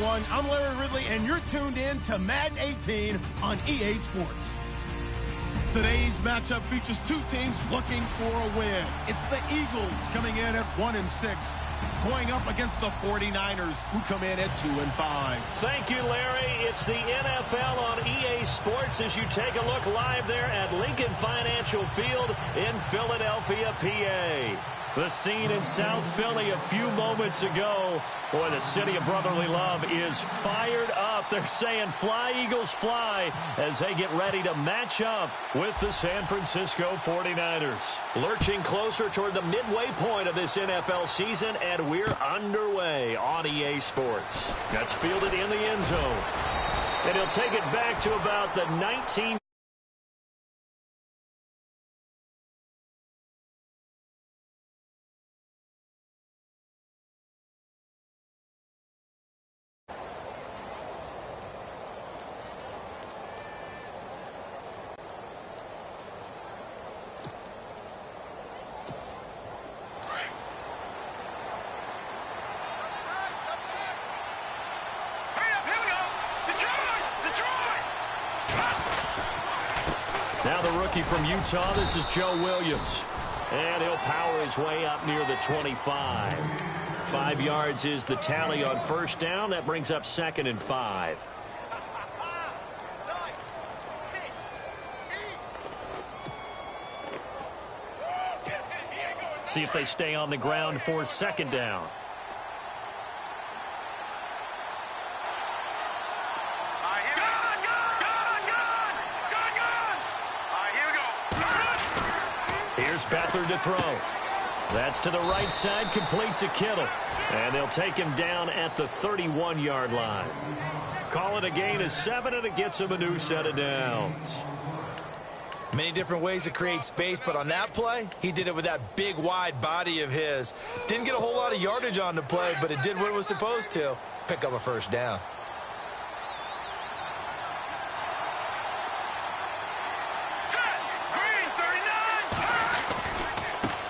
everyone. I'm Larry Ridley, and you're tuned in to Madden 18 on EA Sports. Today's matchup features two teams looking for a win. It's the Eagles coming in at 1-6, going up against the 49ers, who come in at 2-5. Thank you, Larry. It's the NFL on EA Sports as you take a look live there at Lincoln Financial Field in Philadelphia, PA. The scene in South Philly a few moments ago. Boy, the city of brotherly love is fired up. They're saying, "Fly, Eagles, fly," as they get ready to match up with the San Francisco 49ers. Lurching closer toward the midway point of this NFL season, and we're underway on EA Sports. That's fielded in the end zone. And he'll take it back to about the 19. Now the rookie from Utah, this is Joe Williams. And he'll power his way up near the 25. 5 yards is the tally on first down. That brings up 2nd and 5. See if they stay on the ground for 2nd down. Here's Beathard to throw. That's to the right side, complete to Kittle. And they'll take him down at the 31-yard line. Call it a gain of 7, and it gets him a new set of downs. Many different ways to create space, but on that play, he did it with that big, wide body of his. Didn't get a whole lot of yardage on the play, but it did what it was supposed to. Pick up a first down.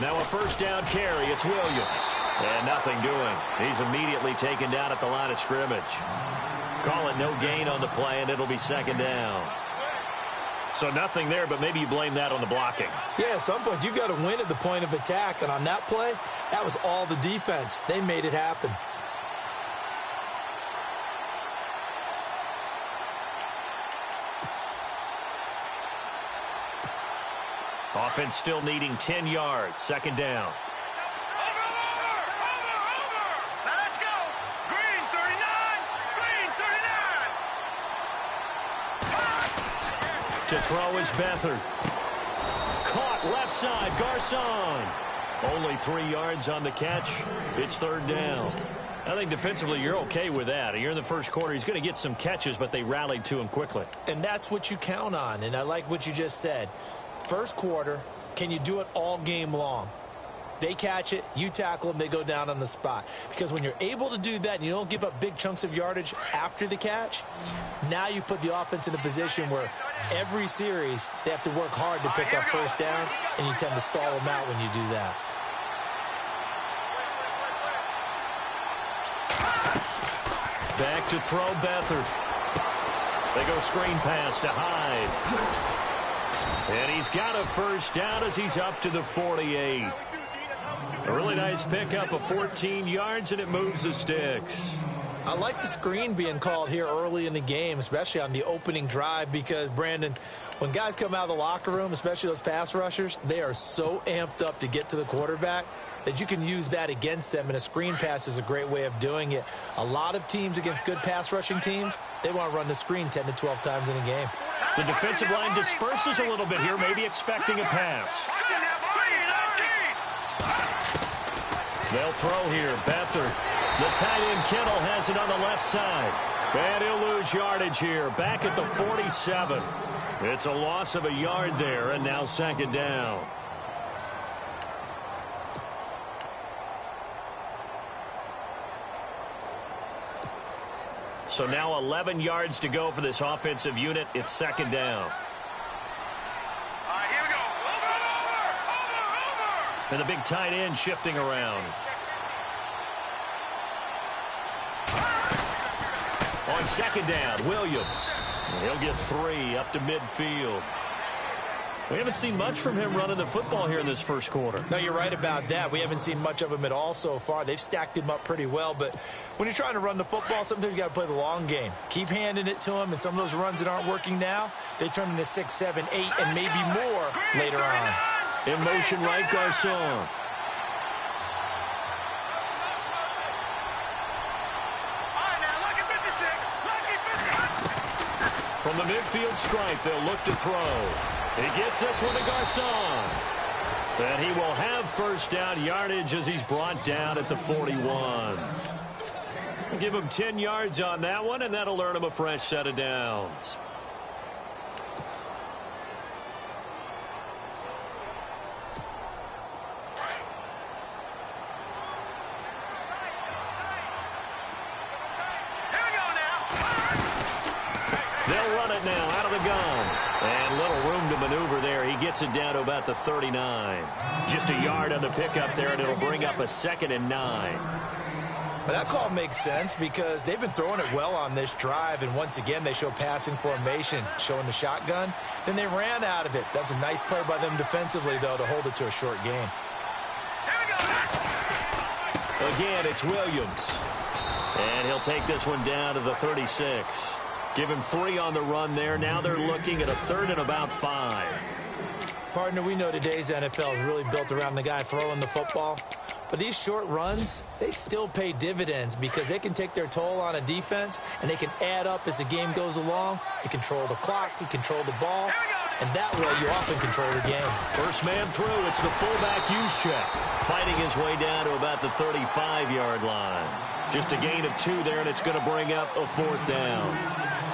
Now a first down carry. It's Williams. And nothing doing. He's immediately taken down at the line of scrimmage. Call it no gain on the play, and it'll be 2nd down. So nothing there, but maybe you blame that on the blocking. Yeah, at some point, you've got to win at the point of attack. And on that play, that was all the defense. They made it happen. Offense still needing 10 yards. 2nd down. Over. Now let's go. Green 39. Green 39. To throw is Beathard. Caught left side. Garcon. Only 3 yards on the catch. It's 3rd down. I think defensively you're okay with that. You're in the first quarter. He's going to get some catches, but they rallied to him quickly. And that's what you count on. And I like what you just said. First quarter, can you do it all game long? They catch it, you tackle them, they go down on the spot. Because when you're able to do that and you don't give up big chunks of yardage after the catch, now you put the offense in a position where every series they have to work hard to pick up first downs, and you tend to stall them out when you do that. Back to throw Beathard. They go screen pass to Hyde. And he's got a first down as he's up to the 48. A really nice pickup of 14 yards, and it moves the sticks. I like the screen being called here early in the game, especially on the opening drive, because, Brandon, when guys come out of the locker room, especially those pass rushers, they are so amped up to get to the quarterback that you can use that against them, and a screen pass is a great way of doing it. A lot of teams against good pass rushing teams, they want to run the screen 10 to 12 times in a game. The defensive line disperses a little bit here, maybe expecting a pass. They'll throw here. Beathard. The tight end Kittle has it on the left side. And he'll lose yardage here. Back at the 47. It's a loss of a yard there, and now 2nd down. So now 11 yards to go for this offensive unit. It's 2nd down. All right, here we go. Over. And the big tight end shifting around. On second down, Williams. He'll get 3 up to midfield. We haven't seen much from him running the football here in this first quarter. No, you're right about that. We haven't seen much of him at all so far. They've stacked him up pretty well, but when you're trying to run the football, sometimes you got to play the long game. Keep handing it to him, and some of those runs that aren't working now, they turn into 6, 7, 8, and maybe more later on. In motion right, Garcon. From the midfield stripe, they'll look to throw. He gets this one to Garcon. And he will have first down yardage as he's brought down at the 41. We'll give him 10 yards on that one, and that'll earn him a fresh set of downs. They'll run it now out of the gun. And little room to maneuver there. He gets it down to about the 39. Just a yard on the pickup there, and it'll bring up a 2nd and 9. But that call makes sense because they've been throwing it well on this drive, and once again they show passing formation, showing the shotgun. Then they ran out of it. That's a nice play by them defensively, though, to hold it to a short game. Again, it's Williams. And he'll take this one down to the 36. Give him 3 on the run there. Now they're looking at a 3rd and about 5. Partner, we know today's NFL is really built around the guy throwing the football. But these short runs, they still pay dividends because they can take their toll on a defense, and they can add up as the game goes along. You control the clock, you control the ball, and that way you often control the game. First man through, it's the fullback use check. Fighting his way down to about the 35-yard line. Just a gain of 2 there, and it's going to bring up a 4th down.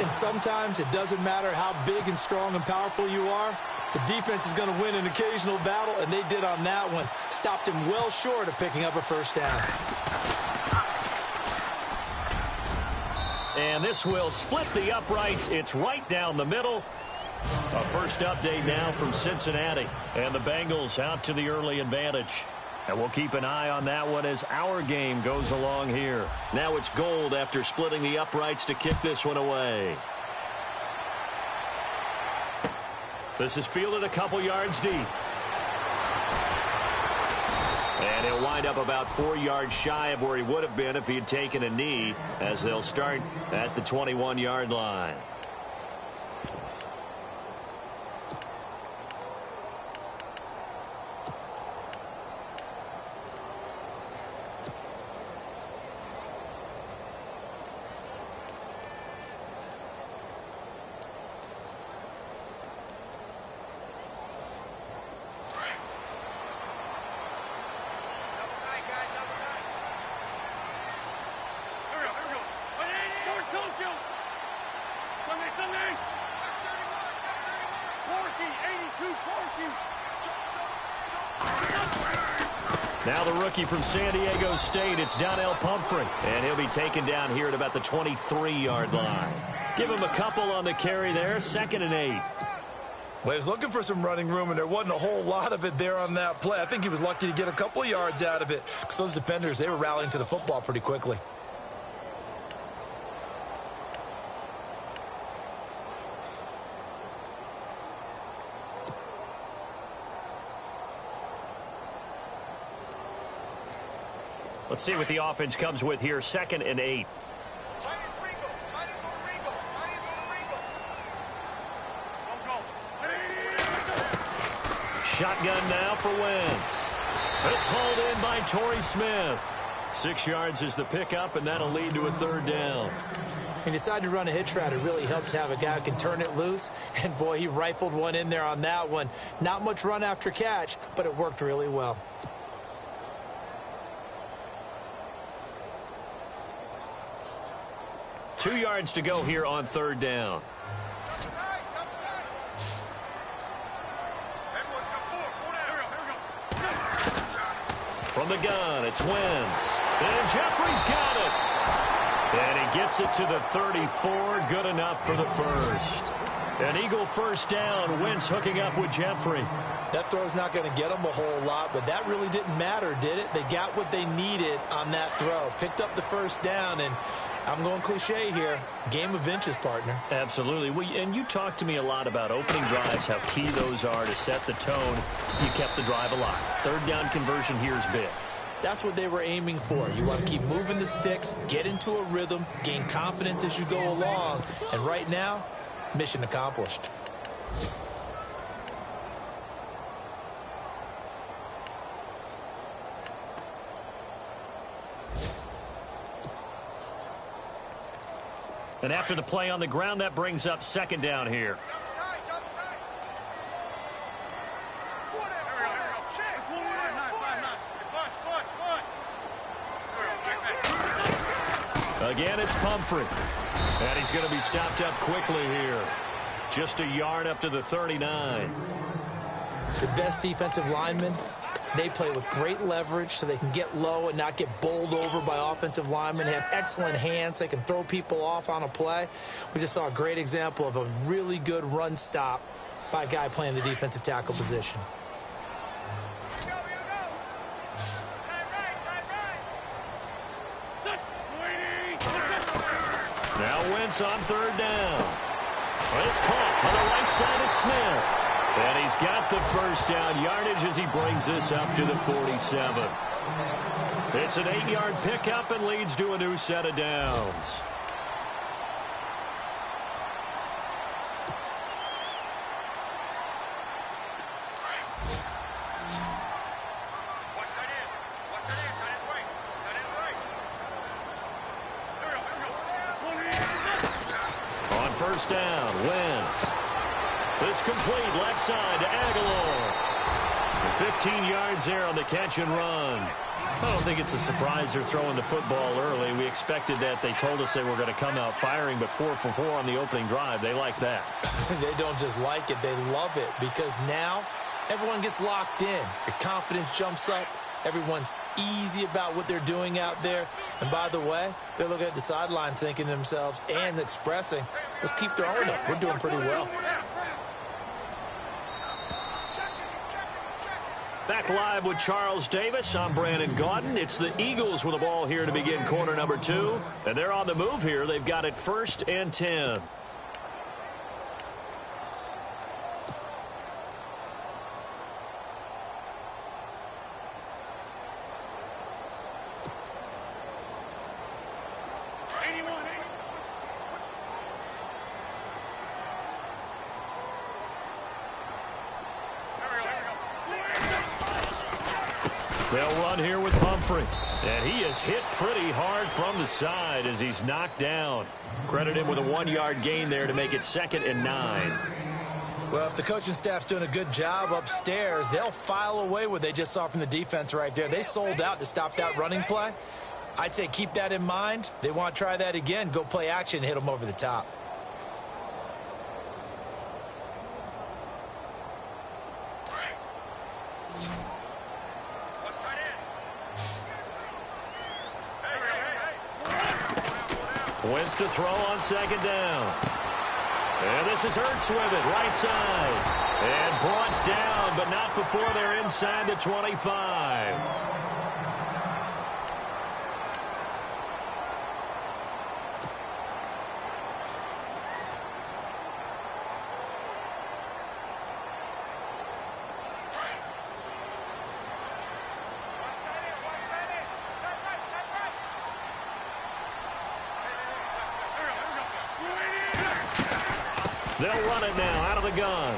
And sometimes it doesn't matter how big and strong and powerful you are. The defense is going to win an occasional battle, and they did on that one. Stopped him well short of picking up a first down. And this will split the uprights. It's right down the middle. A first update now from Cincinnati. And the Bengals out to the early advantage. And we'll keep an eye on that one as our game goes along here. Now it's Gold after splitting the uprights to kick this one away. This is fielded a couple yards deep. And he'll wind up about 4 yards shy of where he would have been if he had taken a knee, as they'll start at the 21-yard line. Now the rookie from San Diego State, it's Donnell Pumphrey. And he'll be taken down here at about the 23-yard line. Give him a couple on the carry there, 2nd and 8. Well, he was looking for some running room, and there wasn't a whole lot of it there on that play. I think he was lucky to get a couple of yards out of it because those defenders, they were rallying to the football pretty quickly. Let's see what the offense comes with here. 2nd and 8. Shotgun now for Wentz. It's hauled in by Torrey Smith. 6 yards is the pickup, and that'll lead to a 3rd down. He decided to run a hitch route. It really helps to have a guy who can turn it loose. And, boy, he rifled one in there on that one. Not much run after catch, but it worked really well. Two yards to go here on 3rd down. From the gun, it's Wentz. And Jeffrey's got it. And he gets it to the 34. Good enough for the first. An Eagle first down. Wentz hooking up with Jeffrey. That throw's not going to get them a whole lot, but that really didn't matter, did it? They got what they needed on that throw. Picked up the first down, and I'm going cliche here. Game of inches, partner. Absolutely. And you talked to me a lot about opening drives, how key those are to set the tone. You kept the drive alive. Third down conversion here is big. That's what they were aiming for. You want to keep moving the sticks, get into a rhythm, gain confidence as you go along. And right now, mission accomplished. And after the play on the ground, that brings up second down here. Again, it's Pumphrey. And he's going to be stopped up quickly here. Just a yard up to the 39. The best defensive linemen, they play with great leverage so they can get low and not get bowled over by offensive linemen. They have excellent hands. They can throw people off on a play. We just saw a great example of a really good run stop by a guy playing the defensive tackle position. Now Wentz on third down. It's caught on the right side at Smith. And he's got the first down yardage as he brings this up to the 47. It's an 8-yard pickup and leads to a new set of downs. On first down, Wentz. This complete left side to Aguilar. 15 yards there on the catch and run. I don't think it's a surprise they're throwing the football early. We expected that. They told us they were going to come out firing, but 4 for 4 on the opening drive. They like that. They don't just like it, they love it, because now everyone gets locked in. Your confidence jumps up. Everyone's easy about what they're doing out there. And by the way, they're looking at the sideline thinking to themselves and expressing, let's keep throwing it. We're doing pretty well. Back live with Charles Davis. I'm Brandon Gaudin. It's the Eagles with the ball here to begin quarter number 2. And they're on the move here. They've got it 1st and 10. They'll run here with Pumphrey. And he is hit pretty hard from the side as he's knocked down. Credit him with a 1-yard gain there to make it 2nd and 9. Well, if the coaching staff's doing a good job upstairs, they'll file away what they just saw from the defense right there. They sold out to stop that running play. I'd say keep that in mind. They want to try that again. Go play action, hit them over the top. Wentz to throw on 2nd down. And this is Hurts with it, right side. And brought down, but not before they're inside the 25. They'll run it now out of the gun.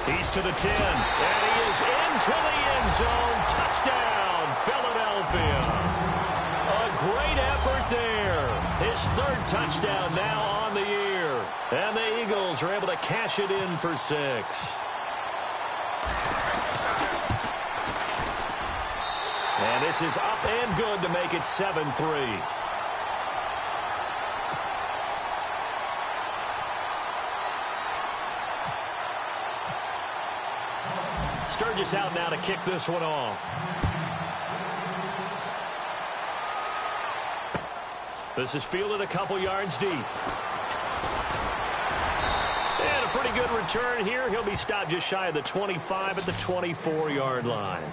He's to the 10, and he is into the end zone. Touchdown, Philadelphia. A great effort there. His 3rd touchdown now on the year. And the Eagles are able to cash it in for 6. And this is up and good to make it 7-3. Sturgis out now to kick this one off. This is fielded a couple yards deep. And a pretty good return here. He'll be stopped just shy of the 25 at the 24-yard line.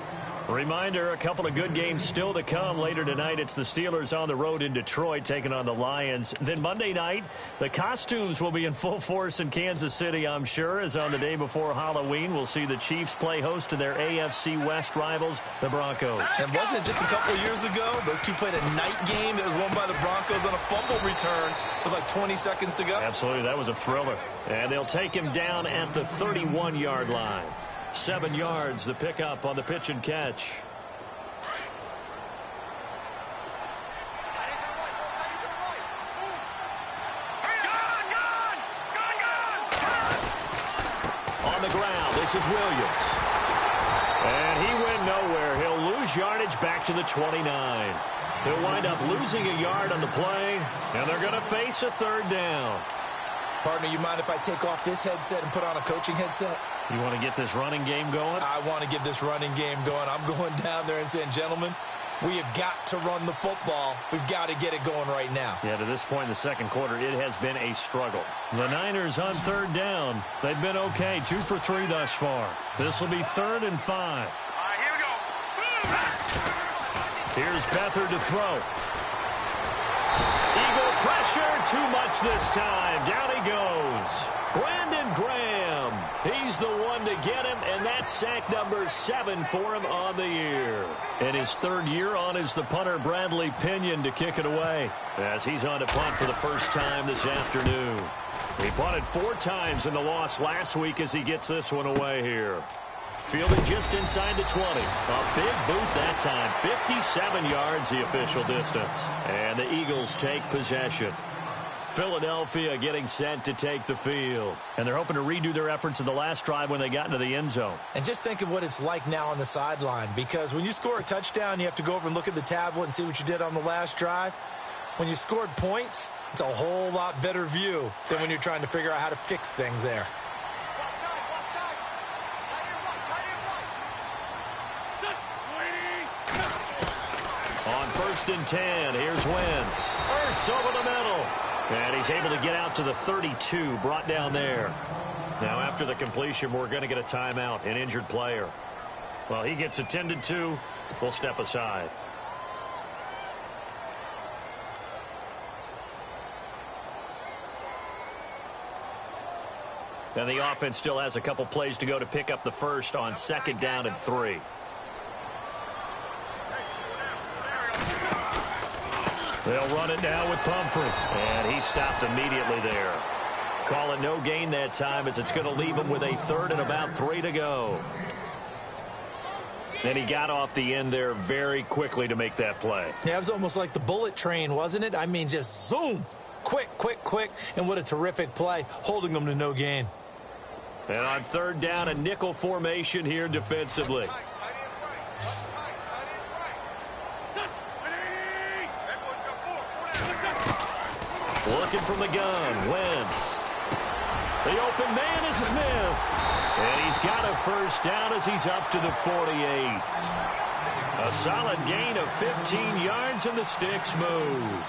Reminder, a couple of good games still to come later tonight. It's the Steelers on the road in Detroit taking on the Lions. Then Monday night, the costumes will be in full force in Kansas City, I'm sure, as on the day before Halloween, we'll see the Chiefs play host to their AFC West rivals, the Broncos. And wasn't it just a couple of years ago, those two played a night game that was won by the Broncos on a fumble return with like 20 seconds to go? Absolutely, that was a thriller. And they'll take him down at the 31-yard line. 7 yards, the pickup on the pitch and catch. On the ground, this is Williams. And he went nowhere. He'll lose yardage back to the 29. He'll wind up losing a yard on the play, and they're going to face a third down. Partner, you mind if I take off this headset and put on a coaching headset? You want to get this running game going? I want to get this running game going. I'm going down there and saying, gentlemen, we have got to run the football. We've got to get it going right now. Yeah, to this point in the second quarter, it has been a struggle. The Niners on third down. They've been okay, 2 for 3 thus far. This will be 3rd and 5. All right, here we go. Here's Beathard to throw. Eagle pressure, too much this time. Down he goes. Brandon Graham. He's the one to get him, and that's sack number 7 for him on the year. In his 3rd year on is the punter Bradley Pinion to kick it away as he's on to punt for the first time this afternoon. He punted 4 times in the loss last week as he gets this one away here. Fielding just inside the 20. A big boot that time. 57 yards the official distance. And the Eagles take possession. Philadelphia getting set to take the field. And they're hoping to redo their efforts in the last drive when they got into the end zone. And just think of what it's like now on the sideline, because when you score a touchdown, you have to go over and look at the tablet and see what you did on the last drive. When you scored points, it's a whole lot better view than when you're trying to figure out how to fix things there. On 1st and 10, here's Wentz. Hurts over the middle. And he's able to get out to the 32, brought down there. Now, after the completion, we're going to get a timeout, an injured player. Well, he gets attended to. We'll step aside. And the offense still has a couple plays to go to pick up the first on 2nd down and 3. They'll run it now with Pumphrey. And he stopped immediately there. Call it no gain that time as it's going to leave him with a 3rd and about 3 to go. And he got off the end there very quickly to make that play. Yeah, it was almost like the bullet train, wasn't it? I mean, just zoom. Quick, quick, quick. And what a terrific play, holding them to no gain. And on 3rd down, a nickel formation here defensively. Looking from the gun, Wentz. The open man is Smith. And he's got a first down as he's up to the 48. A solid gain of 15 yards and the sticks move.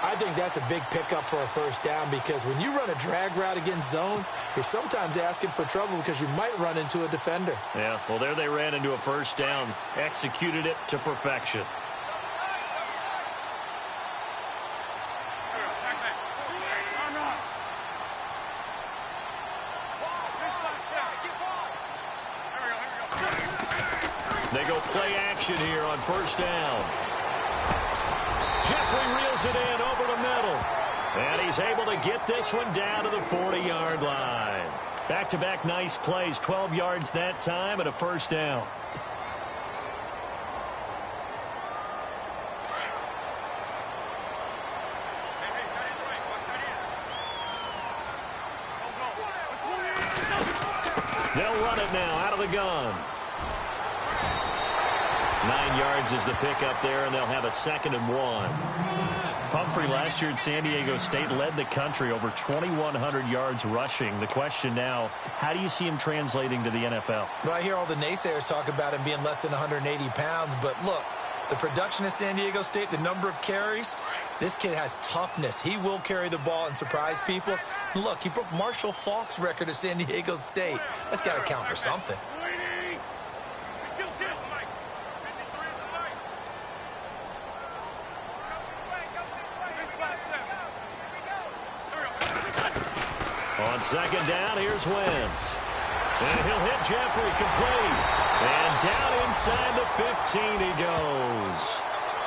I think that's a big pickup for a first down, because when you run a drag route against zone, you're sometimes asking for trouble because you might run into a defender. Yeah, well, there they ran into a first down, executed it to perfection. They go play action here on 1st down. Jeffrey reels it in over the middle. And he's able to get this one down to the 40-yard line. Back-to-back nice plays, 12 yards that time and a first down. They'll run it now out of the gun. 9 yards is the pickup there, and they'll have a 2nd and 1. Pumphrey last year at San Diego State led the country over 2,100 yards rushing. The question now, how do you see him translating to the NFL? Well, I hear all the naysayers talk about him being less than 180 pounds, but look, the production at San Diego State, the number of carries, this kid has toughness. He will carry the ball and surprise people. And look, he broke Marshall Faulk's record at San Diego State. That's got to count for something. On second down, here's Wentz. And he'll hit Jeffrey, complete. And down inside the 15 he goes.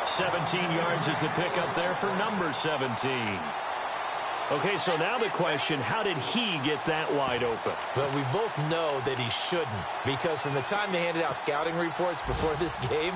17 yards is the pickup there for number 17. Okay, so now the question, how did he get that wide open? Well, we both know that he shouldn't, because from the time they handed out scouting reports before this game,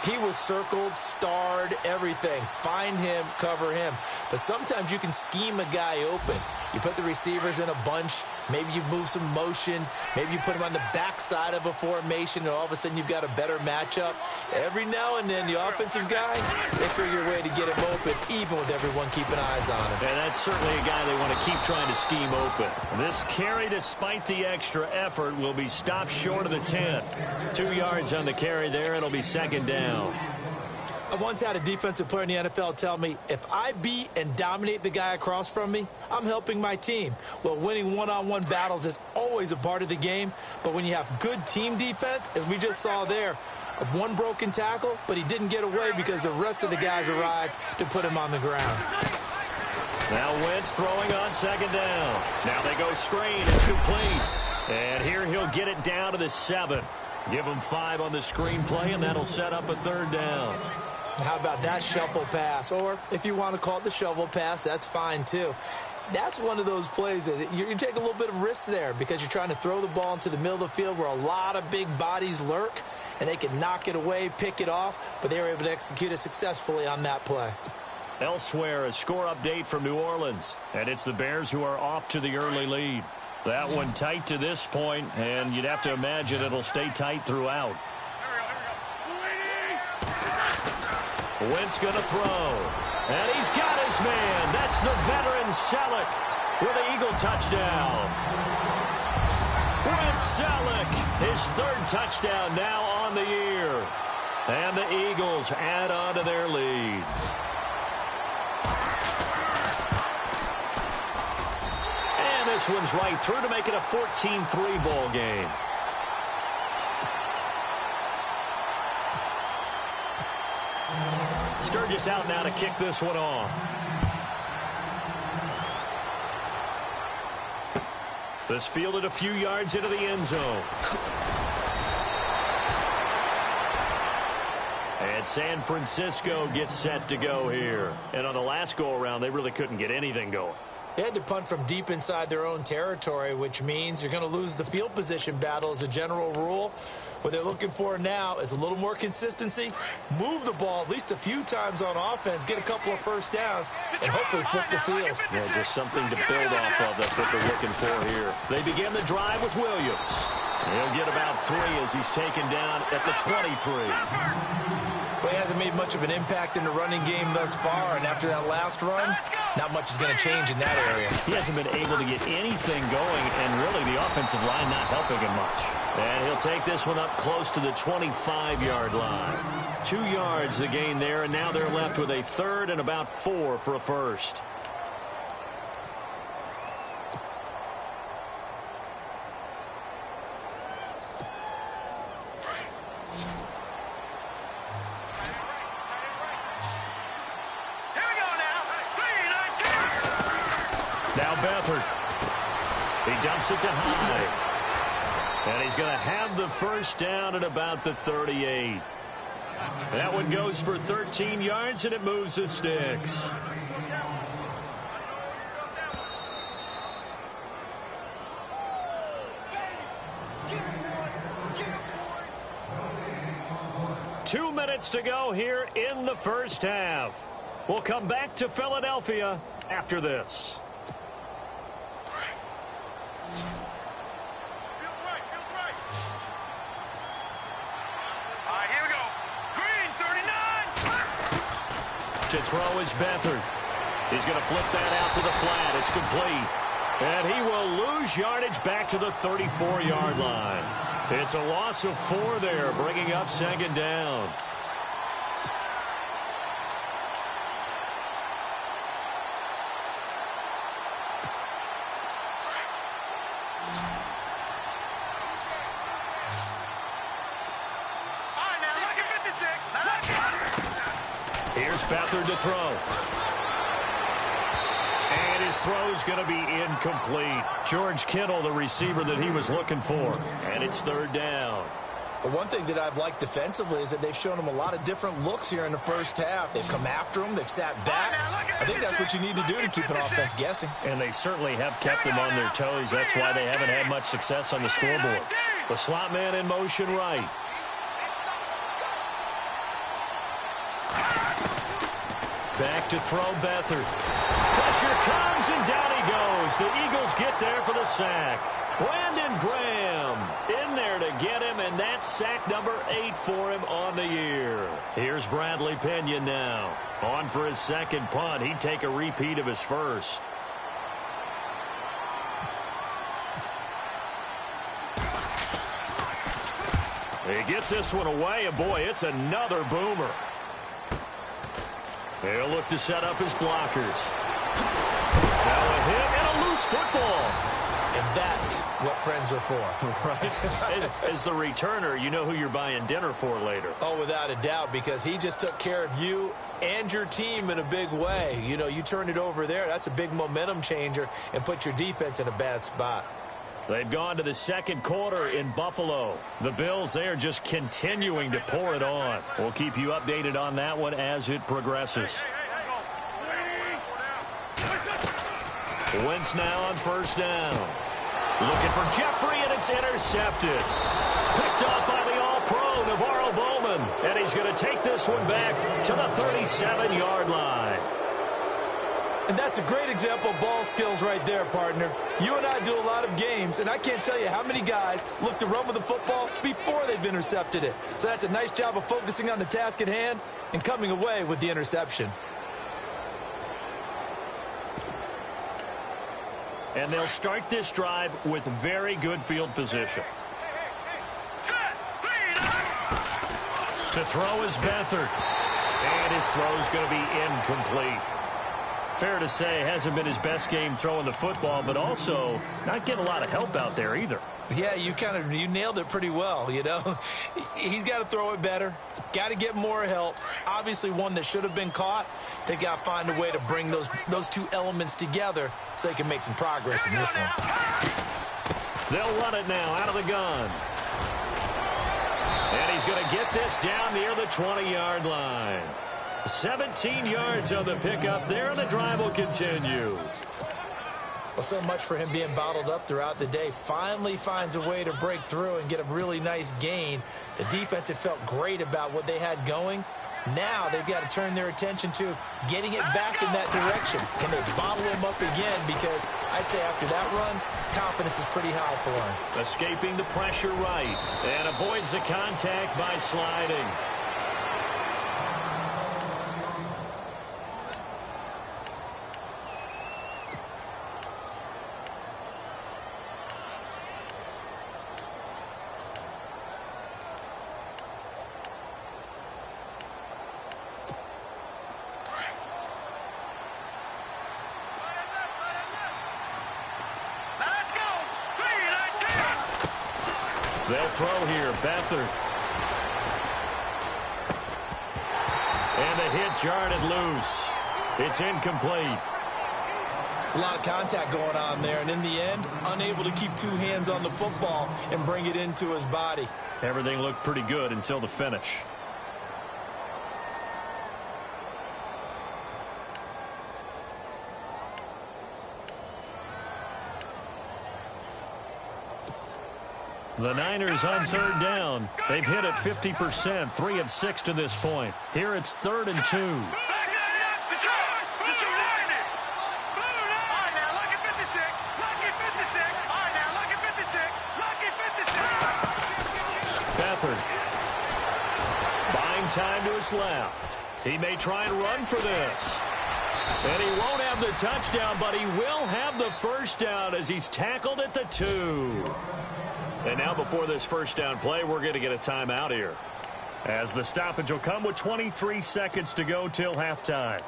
he was circled, starred, everything. Find him, cover him. But sometimes you can scheme a guy open. You put the receivers in a bunch. Maybe you move some motion. Maybe you put him on the backside of a formation, and all of a sudden you've got a better matchup. Every now and then, the offensive guys, they figure a way to get him open, even with everyone keeping eyes on him. And that's certainly a guy they want to keep trying to scheme open. This carry, despite the extra effort, will be stopped short of the 10. 2 yards on the carry there. It'll be second down. I once had a defensive player in the NFL tell me, if I beat and dominate the guy across from me, I'm helping my team. Well, winning one-on-one battles is always a part of the game, but when you have good team defense, as we just saw there, one broken tackle, but he didn't get away because the rest of the guys arrived to put him on the ground. Now Wentz throwing on second down. Now they go screen. It's complete. And here he'll get it down to the 7. Give him 5 on the screen play, and that'll set up a third down. How about that shuffle pass? Or if you want to call it the shovel pass, that's fine too. That's one of those plays that you take a little bit of risk there because you're trying to throw the ball into the middle of the field where a lot of big bodies lurk, and they can knock it away, pick it off, but they were able to execute it successfully on that play. Elsewhere, a score update from New Orleans, and it's the Bears who are off to the early lead. That one tight to this point, and you'd have to imagine it'll stay tight throughout. Wentz going to throw. And he's got his man. That's the veteran Selleck with the Eagle touchdown. Brent Selleck, his 3rd touchdown now on the year. And the Eagles add on to their lead. And this one's right through to make it a 14-3 ball game. Sturgis out now to kick this one off. This fielded a few yards into the end zone. And San Francisco gets set to go here. And on the last go-around, they really couldn't get anything going. They had to punt from deep inside their own territory, which means you're going to lose the field position battle as a general rule. What they're looking for now is a little more consistency, move the ball at least a few times on offense, get a couple of first downs, and hopefully flip the field. Yeah, just something to build off of. That's what they're looking for here. They begin the drive with Williams. He'll get about 3 as he's taken down at the 23. Well, he hasn't made much of an impact in the running game thus far, and after that last run, not much is going to change in that area. He hasn't been able to get anything going, and really the offensive line not helping him much. And he'll take this one up close to the 25-yard line. 2 yards the gain there, and now they're left with a 3rd and about 4 for a first. Now Beathard. He dumps it to High. And he's going to have the first down at about the 38. That one goes for 13 yards, and it moves the sticks. Two minutes to go here in the first half. We'll come back to Philadelphia after this. To throw is Beathard. He's going to flip that out to the flat. It's complete. And he will lose yardage back to the 34-yard line. It's a loss of 4 there, bringing up second down. Here's Beathard to throw. And his throw's going to be incomplete. George Kittle, the receiver that he was looking for. And it's third down. But one thing that I've liked defensively is that they've shown him a lot of different looks here in the first half. They've come after him. They've sat back. I think that's what you need to do to keep an offense guessing. And they certainly have kept them on their toes. That's why they haven't had much success on the scoreboard. The slot man in motion right. Back to throw Beathard. Pressure comes, and down he goes. The Eagles get there for the sack. Brandon Graham in there to get him, and that's sack number 8 for him on the year. Here's Bradley Pena now. On for his second punt. He'd take a repeat of his first. He gets this one away, and boy, it's another boomer. They'll look to set up his blockers. Now a hit and a loose football. And that's what friends are for. Right. As the returner, you know who you're buying dinner for later. Oh, without a doubt, because he just took care of you and your team in a big way. You know, you turned it over there. That's a big momentum changer and put your defense in a bad spot. They've gone to the second quarter in Buffalo. The Bills, they are just continuing to pour it on. We'll keep you updated on that one as it progresses. Wentz now on first down. Looking for Jeffrey, and it's intercepted. Picked up by the All-Pro, Navarro Bowman. And he's going to take this one back to the 37-yard line. And that's a great example of ball skills right there, partner. You and I do a lot of games, and I can't tell you how many guys look to run with the football before they've intercepted it. So that's a nice job of focusing on the task at hand and coming away with the interception. And they'll start this drive with very good field position. To throw is Beathard. And his throw is going to be incomplete. Fair to say, hasn't been his best game throwing the football, but also not getting a lot of help out there either. Yeah, you nailed it pretty well, you know. He's got to throw it better. Got to get more help. Obviously one that should have been caught. They got to find a way to bring those two elements together so they can make some progress in this one. They'll run it now out of the gun. And he's going to get this down near the 20-yard line. 17 yards on the pickup there, and the drive will continue. Well, so much for him being bottled up throughout the day. Finally finds a way to break through and get a really nice gain. The defense had felt great about what they had going. Now they've got to turn their attention to getting it back in that direction. Can they bottle him up again? Because I'd say after that run, confidence is pretty high for him. Escaping the pressure right, and avoids the contact by sliding. They'll throw here, Beathard. And the hit jarred it loose. It's incomplete. It's a lot of contact going on there, and in the end, unable to keep two hands on the football and bring it into his body. Everything looked pretty good until the finish. The Niners on third down. They've hit it 50%, 3 of 6 to this point. Here it's 3rd and 2. Beathard. Buying time to his left. He may try and run for this. And he won't have the touchdown, but he will have the first down as he's tackled at the 2. And now before this first down play, we're going to get a timeout here, as the stoppage will come with 23 seconds to go till halftime.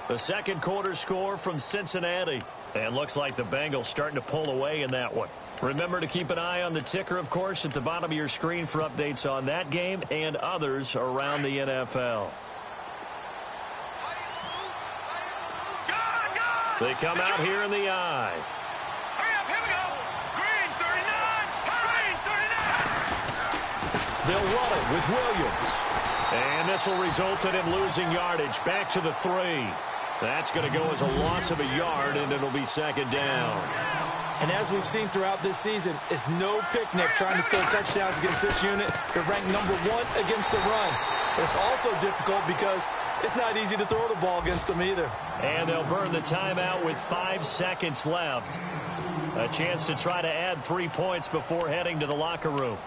The second quarter score from Cincinnati. And looks like the Bengals starting to pull away in that one. Remember to keep an eye on the ticker, of course, at the bottom of your screen for updates on that game and others around the NFL. They come out here in the I. Hurry up, here we go. Green 39. Green 39. They'll run it with Williams. And this will result in losing yardage. Back to the 3. That's going to go as a loss of a yard, and it'll be second down. And as we've seen throughout this season, it's no picnic trying to score touchdowns against this unit. They're ranked number 1 against the run. But it's also difficult because it's not easy to throw the ball against them either. And they'll burn the timeout with 5 seconds left. A chance to try to add 3 points before heading to the locker room.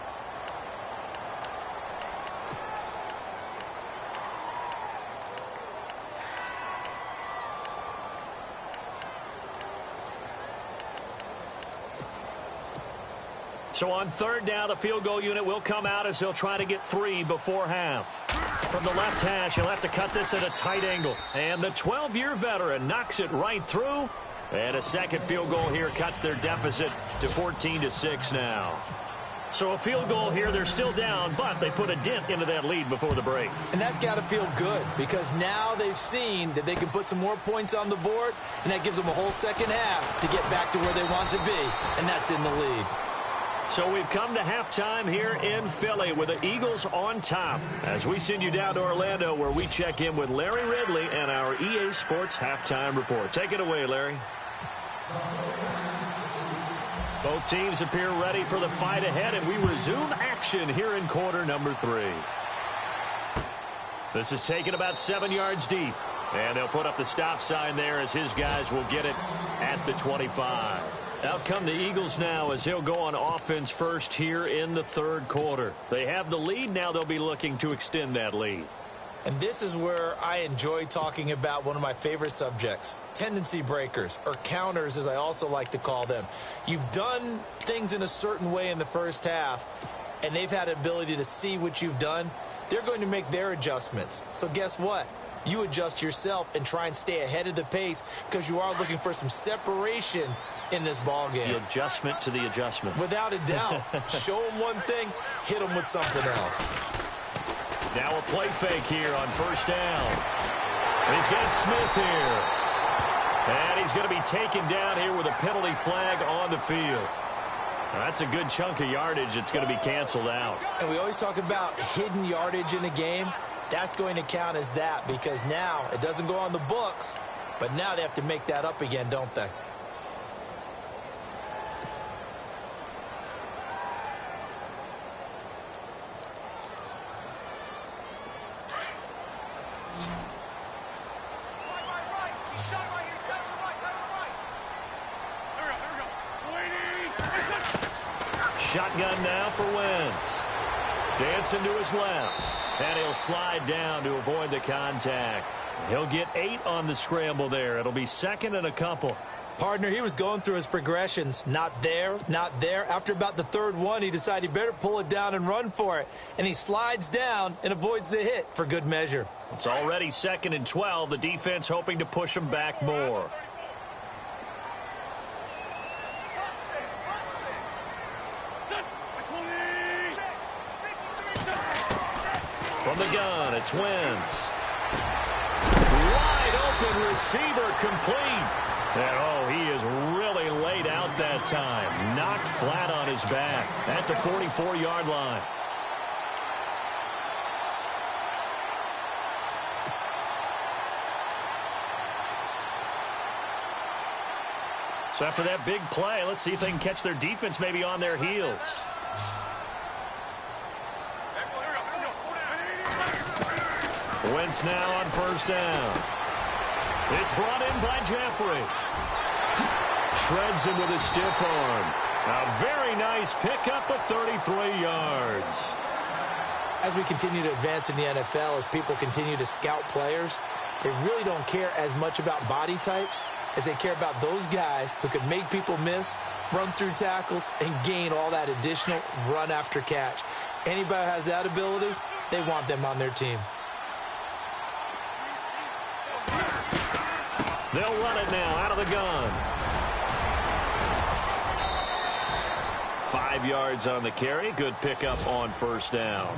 So on third down, the field goal unit will come out as they'll try to get 3 before half. From the left hash, he'll have to cut this at a tight angle. And the 12-year veteran knocks it right through. And a second field goal here cuts their deficit to 14-6 now. So a field goal here, they're still down, but they put a dent into that lead before the break. And that's got to feel good because now they've seen that they can put some more points on the board, and that gives them a whole second half to get back to where they want to be, and that's in the lead. So we've come to halftime here in Philly with the Eagles on top as we send you down to Orlando where we check in with Larry Ridley and our EA Sports Halftime Report. Take it away, Larry. Both teams appear ready for the fight ahead, and we resume action here in quarter number 3. This is taken about 7 yards deep, and they'll put up the stop sign there as his guys will get it at the 25. Out come the Eagles now as they'll go on offense first here in the third quarter. They have the lead. Now they'll be looking to extend that lead. And this is where I enjoy talking about one of my favorite subjects, tendency breakers, or counters as I also like to call them. You've done things in a certain way in the first half, and they've had the ability to see what you've done. They're going to make their adjustments. So guess what? You adjust yourself and try and stay ahead of the pace because you are looking for some separation in this ball game. The adjustment to the adjustment. Without a doubt. Show them one thing, hit them with something else. Now a play fake here on first down. And he's got Smith here. And he's going to be taken down here with a penalty flag on the field. Now that's a good chunk of yardage. It's going to be canceled out. And we always talk about hidden yardage in a game. That's going to count as that because now it doesn't go on the books, but now they have to make that up again, don't they? Shotgun now for Wentz. Dancing to his left. And he'll slide down to avoid the contact. He'll get 8 on the scramble there. It'll be second and a couple. Partner, he was going through his progressions. Not there, not there. After about the third one, he decided he better pull it down and run for it. And he slides down and avoids the hit for good measure. It's already second and 12. The defense hoping to push him back more. From the gun, it's Wentz. Wide open receiver complete. And, oh, he is really laid out that time. Knocked flat on his back at the 44-yard line. So after that big play, let's see if they can catch their defense maybe on their heels. Wentz now on first down. It's brought in by Jeffrey. Shreds him with a stiff arm. A very nice pickup of 33 yards. As we continue to advance in the NFL, as people continue to scout players, they really don't care as much about body types as they care about those guys who can make people miss, run through tackles, and gain all that additional run after catch. Anybody who has that ability, they want them on their team. They'll run it now out of the gun. 5 yards on the carry. Good pickup on first down.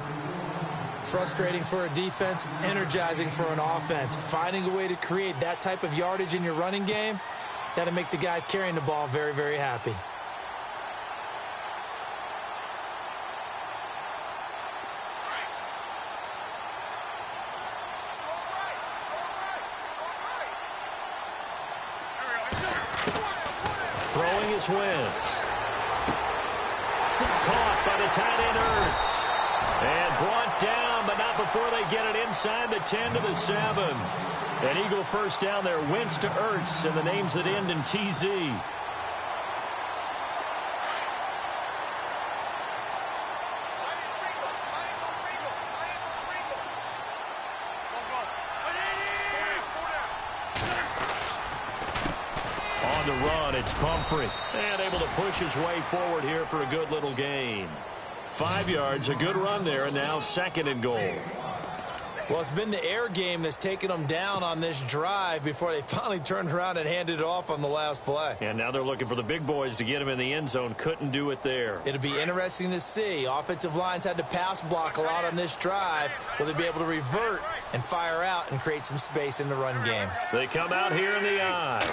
Frustrating for a defense, energizing for an offense. Finding a way to create that type of yardage in your running game, That'll make the guys carrying the ball very, very happy. Throwing is Wentz. Caught by the tight end Ertz. And brought down, but not before they get it inside the 10 to the 7. An Eagle first down there. Wentz to Ertz, and the names that end in TZ. On the run, it's Pumphrey. And able to push his way forward here for a good little gain. 5 yards, a good run there, and now 2nd and goal. Well, it's been the air game that's taken them down on this drive before they finally turned around and handed it off on the last play. And now they're looking for the big boys to get him in the end zone. Couldn't do it there. It'll be interesting to see. Offensive lines had to pass block a lot on this drive. Will they be able to revert and fire out and create some space in the run game? They come out here in the eye.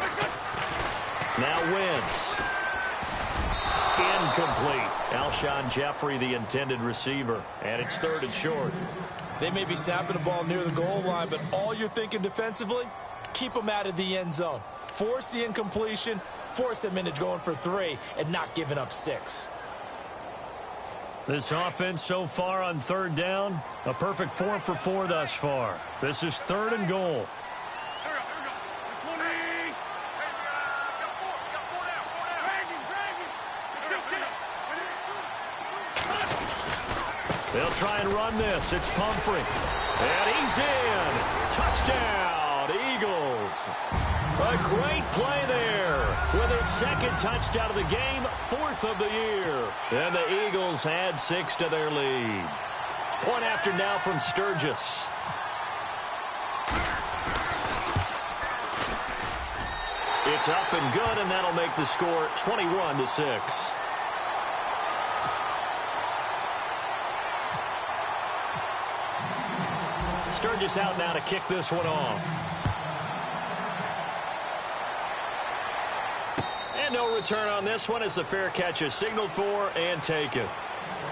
Now Wentz. Incomplete. Alshon Jeffrey, the intended receiver. And it's 3rd and short. They may be snapping the ball near the goal line, but all you're thinking defensively, keep them out of the end zone. Force the incompletion, force them into going for 3, and not giving up 6. This offense so far on 3rd down, a perfect 4 for 4 thus far. This is 3rd and goal. They'll try and run this. It's Pumphrey. And he's in. Touchdown, Eagles. A great play there. With his 2nd touchdown of the game, 4th of the year. And the Eagles add 6 to their lead. Point after now from Sturgis. It's up and good, and that'll make the score 21-6. Sturgis out now to kick this one off. And no return on this one as the fair catch is signaled for and taken.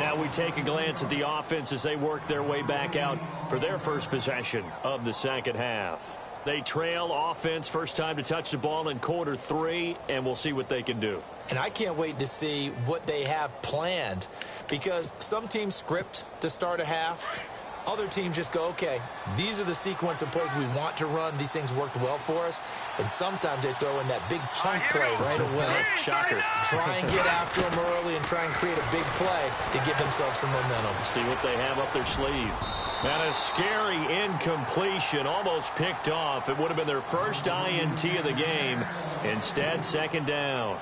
Now we take a glance at the offense as they work their way back out for their first possession of the 2nd half. They trail offense, first time to touch the ball in quarter 3, and we'll see what they can do. And I can't wait to see what they have planned, because some teams script to start a half. Other teams just go, okay, these are the sequence of plays we want to run. These things worked well for us. And sometimes they throw in that big chunk play right away. Shocker. Try and get after them early and try and create a big play to give themselves some momentum. See what they have up their sleeve. And a scary incompletion, almost picked off. It would have been their first INT of the game. Instead, 2nd down.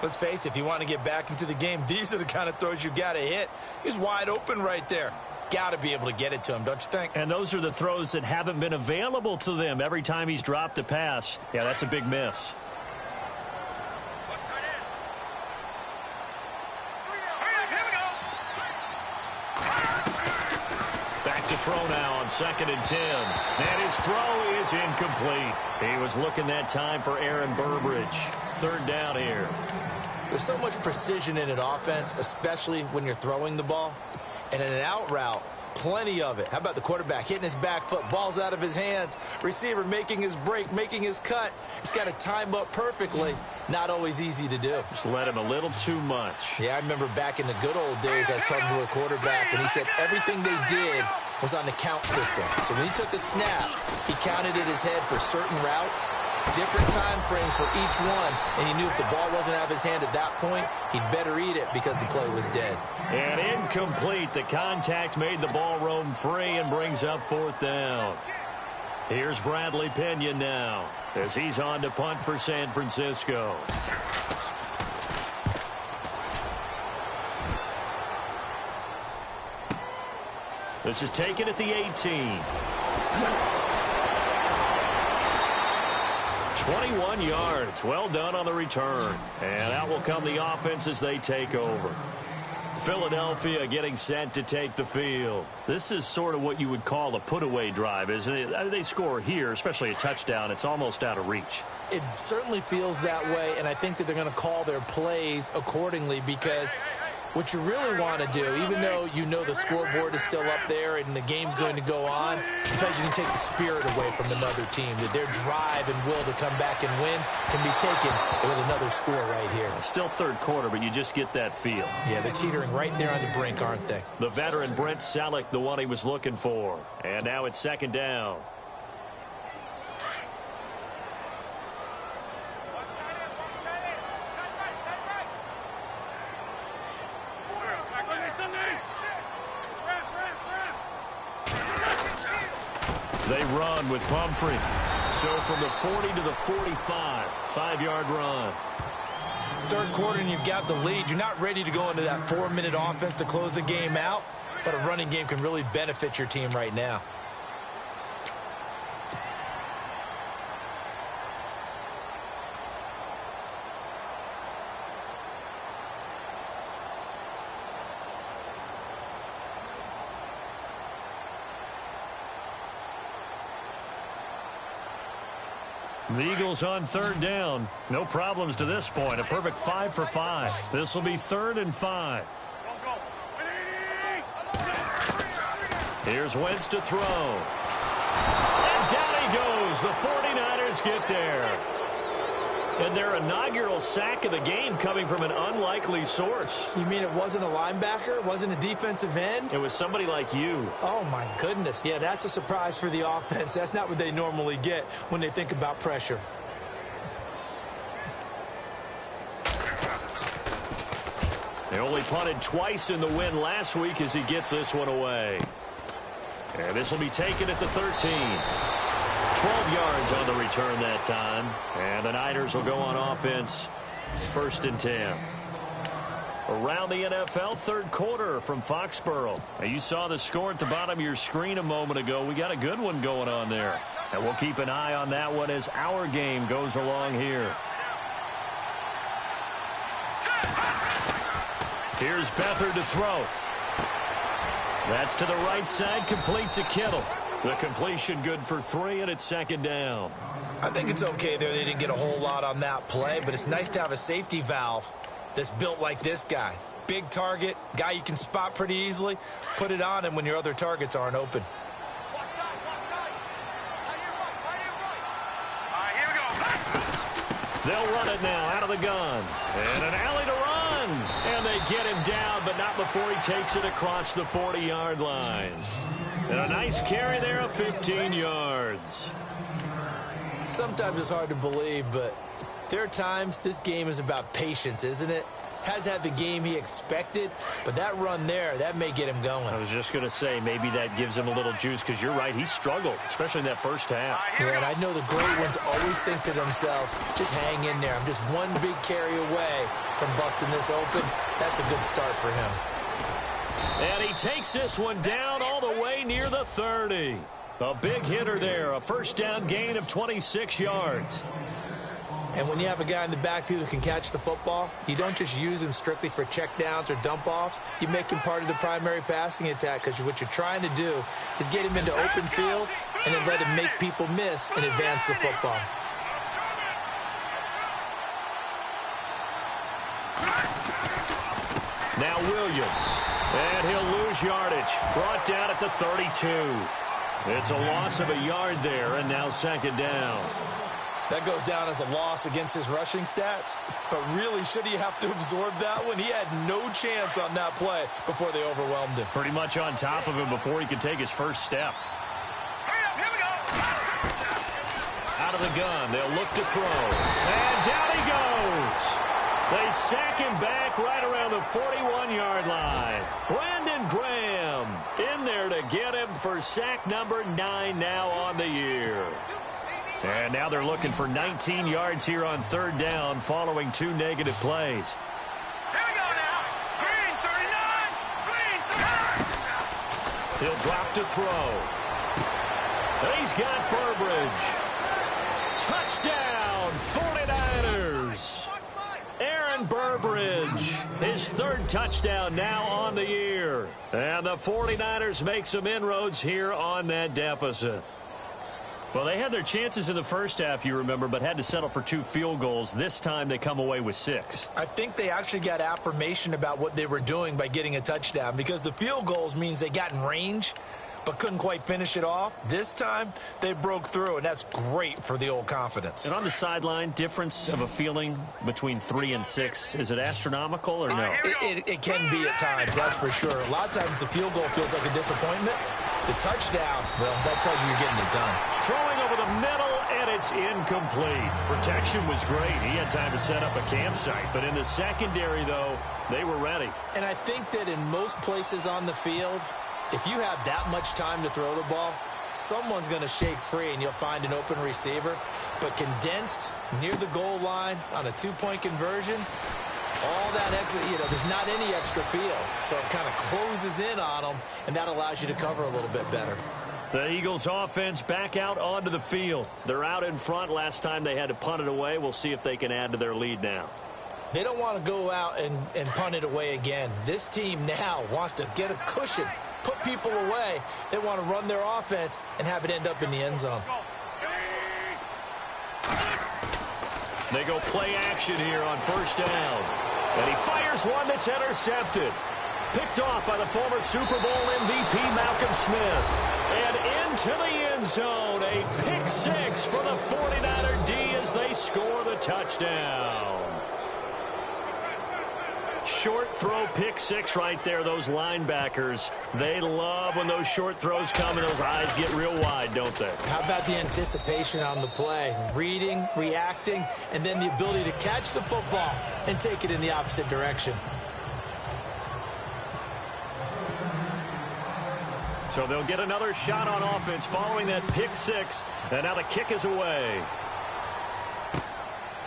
Let's face it, if you want to get back into the game, these are the kind of throws you got to hit. He's wide open right there. Got to be able to get it to him, don't you think? And those are the throws that haven't been available to them every time he's dropped a pass. Yeah, that's a big miss. Back to throw now on 2nd and 10. And his throw is incomplete. He was looking that time for Aaron Burbridge. 3rd down here. There's so much precision in an offense, especially when you're throwing the ball. And in an out route, plenty of it. How about the quarterback hitting his back foot, ball's out of his hands, receiver making his break, making his cut. He's got to time up perfectly. Not always easy to do. Just let him a little too much. Yeah, I remember back in the good old days, I was talking to a quarterback, and he said everything they did was on the count system. So when he took a snap, he counted in his head for certain routes, different time frames for each one, and he knew if the ball wasn't out of his hand at that point, he'd better eat it because the play was dead. And incomplete. The contact made the ball roam free and brings up 4th down. Here's Bradley Pinion now as he's on to punt for San Francisco. This is taken at the 18. 21 yards. Well done on the return. And out will come the offense as they take over. Philadelphia getting set to take the field. This is sort of what you would call a put-away drive, isn't it? They score here, especially a touchdown. It's almost out of reach. It certainly feels that way, and I think that they're going to call their plays accordingly, because what you really want to do, even though you know the scoreboard is still up there and the game's going to go on, in fact, you can take the spirit away from another team, that their drive and will to come back and win can be taken with another score right here. Still third quarter, but you just get that feel. Yeah, they're teetering right there on the brink, aren't they? The veteran Brent Selleck, the one he was looking for. And now it's second down. They run with Pumphrey. So from the 40 to the 45, 5-yard run. Third quarter and you've got the lead. You're not ready to go into that 4-minute offense to close the game out, but a running game can really benefit your team right now. The Eagles on third down. No problems to this point. A perfect 5 for 5. This will be 3rd and 5. Here's Wentz to throw. And down he goes. The 49ers get there. And their inaugural sack of the game coming from an unlikely source. You mean it wasn't a linebacker? It wasn't a defensive end? It was somebody like you. Oh, my goodness. Yeah, that's a surprise for the offense. That's not what they normally get when they think about pressure. They only punted twice in the win last week as he gets this one away. And this will be taken at the 13. 12 yards on the return that time. And the Niners will go on offense. 1st and 10. Around the NFL, third quarter from Foxborough. Now, you saw the score at the bottom of your screen a moment ago. We got a good one going on there. And we'll keep an eye on that one as our game goes along here. Here's Beathard to throw. That's to the right side, complete to Kittle. The completion good for 3, and it's 2nd down. I think it's okay there. They didn't get a whole lot on that play, but it's nice to have a safety valve that's built like this guy. Big target, guy you can spot pretty easily. Put it on him when your other targets aren't open. They'll run it now out of the gun. And an alley to run. And they get him down, but not before he takes it across the 40-yard line. And a nice carry there of 15 yards. Sometimes it's hard to believe, but there are times this game is about patience, isn't it? Has had the game he expected, but that run there, that may get him going. I was just going to say, maybe that gives him a little juice, because you're right, he struggled, especially in that first half. Yeah, and I know the great ones always think to themselves, just hang in there. I'm just one big carry away from busting this open. That's a good start for him. And he takes this one down all the way near the 30. A big hitter there, a first down gain of 26 yards. And when you have a guy in the backfield who can catch the football, you don't just use him strictly for checkdowns or dump-offs. You make him part of the primary passing attack, because what you're trying to do is get him into open field and then let him make people miss and advance the football. Now Williams. And he'll lose yardage. Brought down at the 32. It's a loss of a yard there, and now 2nd down. That goes down as a loss against his rushing stats. But really, should he have to absorb that one? He had no chance on that play before they overwhelmed him. Pretty much on top of him before he could take his first step. Hurry up, here we go. Out of the gun, they'll look to throw. And down he goes. They sack him back right around the 41-yard line. Brandon Graham in there to get him for sack number 9 now on the year. And now they're looking for 19 yards here on 3rd down following 2 negative plays. Here we go now. Green, 39. Green, 39. He'll drop to throw. He's got Burbridge. Touchdown, 49ers. Aaron Burbridge, his his third touchdown now on the year. And the 49ers make some inroads here on that deficit. Well, they had their chances in the first half, you remember, but had to settle for 2 field goals. This time they come away with 6. I think they actually got affirmation about what they were doing by getting a touchdown, because the field goals means they got in range but couldn't quite finish it off. This time they broke through, and that's great for the old confidence. And on the sideline, difference of a feeling between 3 and 6, is it astronomical or no? It can be at times, that's for sure. A lot of times the field goal feels like a disappointment. The touchdown, well, that tells you you're getting it done. Throwing over the middle, and it's incomplete. Protection was great. He had time to set up a campsite. But in the secondary, though, they were ready. And I think that in most places on the field, if you have that much time to throw the ball, someone's going to shake free and you'll find an open receiver. But condensed near the goal line on a 2-point conversion, all that extra, there's not any extra field. So it kind of closes in on them, and that allows you to cover a little bit better. The Eagles offense back out onto the field. They're out in front. Last time they had to punt it away. We'll see if they can add to their lead now. They don't want to go out and punt it away again. This team now wants to get a cushion, put people away. They want to run their offense and have it end up in the end zone. They go play action here on first down. And he fires one that's intercepted. Picked off by the former Super Bowl MVP Malcolm Smith. And into the end zone. A pick 6 for the 49er D as they score the touchdown. Short throw pick 6 right there. Those linebackers, they love when those short throws come and those eyes get real wide, don't they? How about the anticipation on the play? Reading, reacting, and then the ability to catch the football and take it in the opposite direction. So they'll get another shot on offense following that pick 6. And now the kick is away.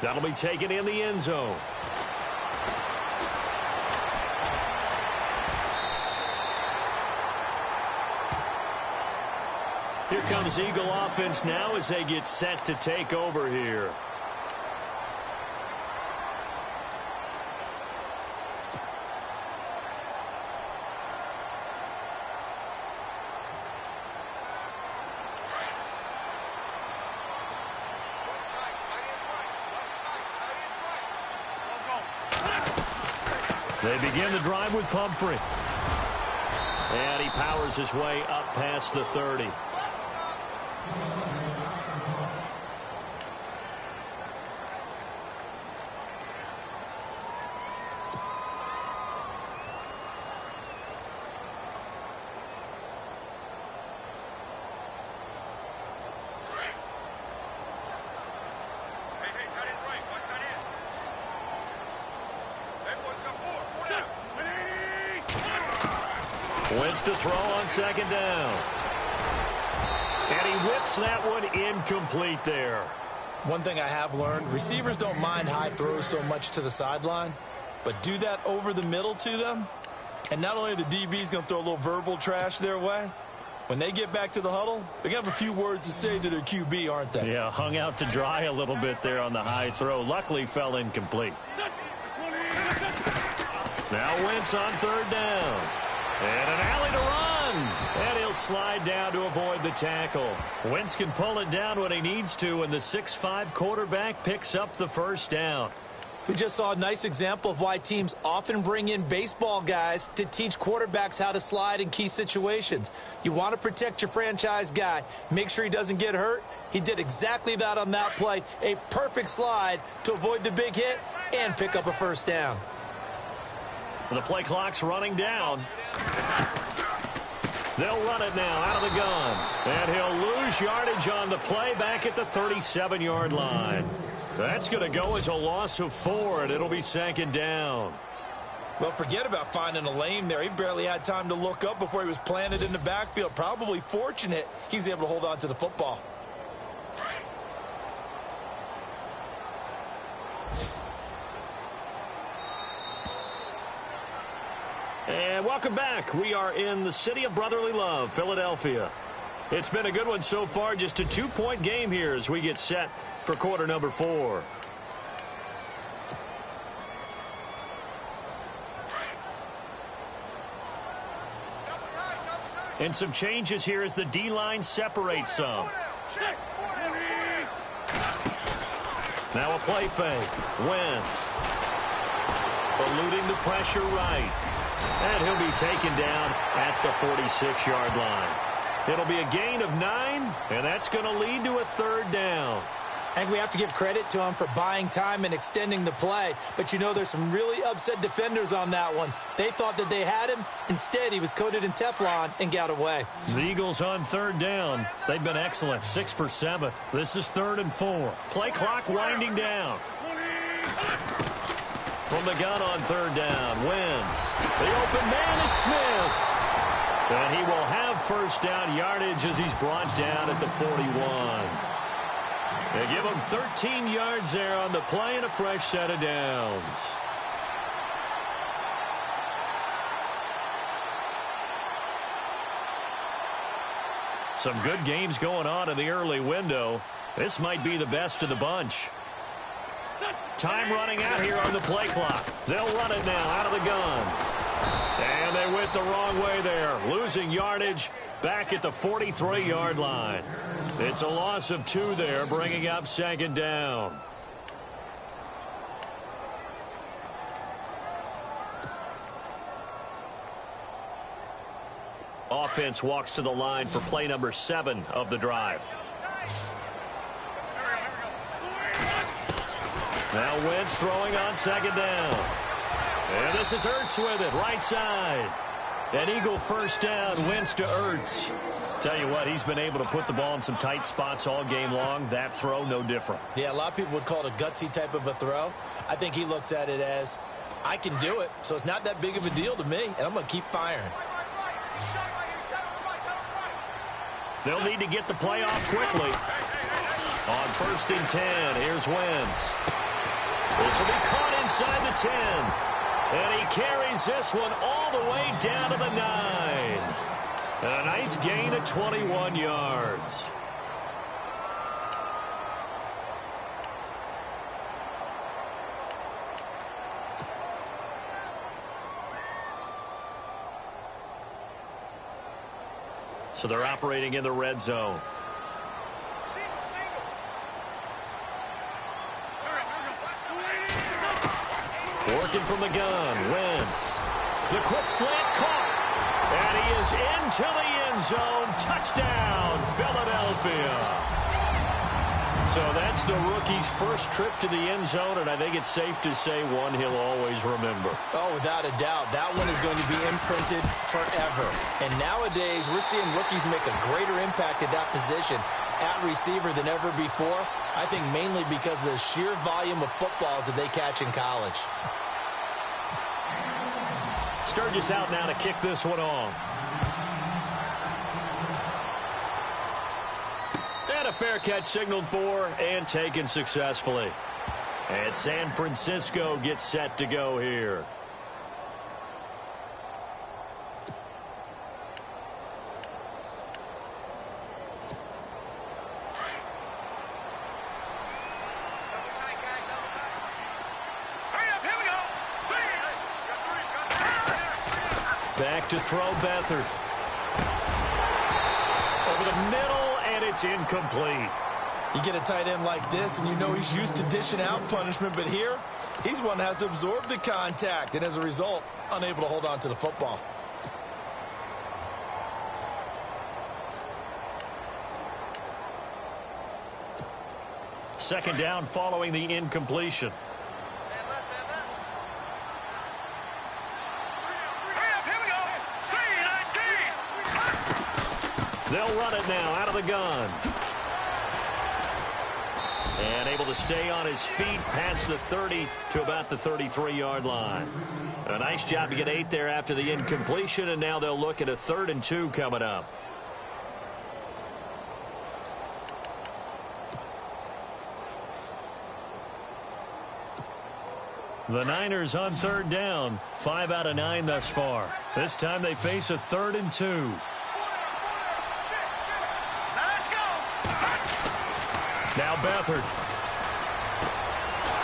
That'll be taken in the end zone. Here comes Eagle offense now as they get set to take over here. They begin the drive with Pumphrey. And he powers his way up past the 30. Wins to throw on second down. And he whips that one incomplete there. One thing I have learned, receivers don't mind high throws so much to the sideline, but do that over the middle to them, and not only are the DBs going to throw a little verbal trash their way, when they get back to the huddle, they're going to have a few words to say to their QB, aren't they? Yeah, hung out to dry a little bit there on the high throw. Luckily fell incomplete. Now Wentz on third down. And an alley to run. And he'll slide down to avoid the tackle. Wentz can pull it down when he needs to, and the 6'5" quarterback picks up the first down. We just saw a nice example of why teams often bring in baseball guys to teach quarterbacks how to slide in key situations. You want to protect your franchise guy. Make sure he doesn't get hurt. He did exactly that on that play. A perfect slide to avoid the big hit and pick up a first down. The play clock's running down. They'll run it now out of the gun. And he'll lose yardage on the play back at the 37-yard line. That's going to go as a loss of 4, and it'll be second down. Well, forget about finding a lane there. He barely had time to look up before he was planted in the backfield. Probably fortunate he was able to hold on to the football. And welcome back. We are in the city of brotherly love, Philadelphia. It's been a good one so far. Just a 2-point game here as we get set for quarter number 4. And some changes here as the D-line separates some. Now a play fake. Wentz. Eluding the pressure right. And he'll be taken down at the 46-yard line. It'll be a gain of 9, and that's going to lead to a third down. I think we have to give credit to him for buying time and extending the play. But, you know, there's some really upset defenders on that one. They thought that they had him. Instead, he was coated in Teflon and got away. The Eagles on third down. They've been excellent, 6 for 7. This is 3rd and 4. Play clock winding down. From the gun on third down, Wentz. The open man is Smith. And he will have first down yardage as he's brought down at the 41. They give him 13 yards there on the play and a fresh set of downs. Some good games going on in the early window. This might be the best of the bunch. Time running out here on the play clock. They'll run it now out of the gun. And they went the wrong way there, losing yardage back at the 43-yard line. It's a loss of 2 there, bringing up 2nd down. Offense walks to the line for play number 7 of the drive. Now Wentz throwing on 2nd down. And this is Ertz with it, right side. An Eagle first down, Wentz to Ertz. Tell you what, he's been able to put the ball in some tight spots all game long. That throw, no different. Yeah, a lot of people would call it a gutsy type of a throw. I think he looks at it as, I can do it, so it's not that big of a deal to me, and I'm going to keep firing. They'll need to get the play off quickly. On 1st and 10, here's Wentz. This will be caught inside the 10. And he carries this one all the way down to the 9. And a nice gain of 21 yards. So they're operating in the red zone. Working from the gun, Wentz. The quick slant caught. And he is into the end zone. Touchdown, Philadelphia. So that's the rookie's first trip to the end zone, and I think it's safe to say one he'll always remember. Oh, without a doubt. That one is going to be imprinted forever. And nowadays, we're seeing rookies make a greater impact at that position at receiver than ever before. I think mainly because of the sheer volume of footballs that they catch in college. Sturgis out now to kick this one off. And a fair catch signaled for and taken successfully. And San Francisco gets set to go here. Back to throw Beathard. Over the middle, and it's incomplete. You get a tight end like this, and you know he's used to dishing out punishment, but here, he's one that has to absorb the contact, and as a result, unable to hold on to the football. Second down following the incompletion. They'll run it now out of the gun. And able to stay on his feet past the 30 to about the 33-yard line. A nice job to get 8 there after the incompletion, and now they'll look at a 3rd and 2 coming up. The Niners on 3rd down, 5 out of 9 thus far. This time they face a 3rd and 2. Now Beathard.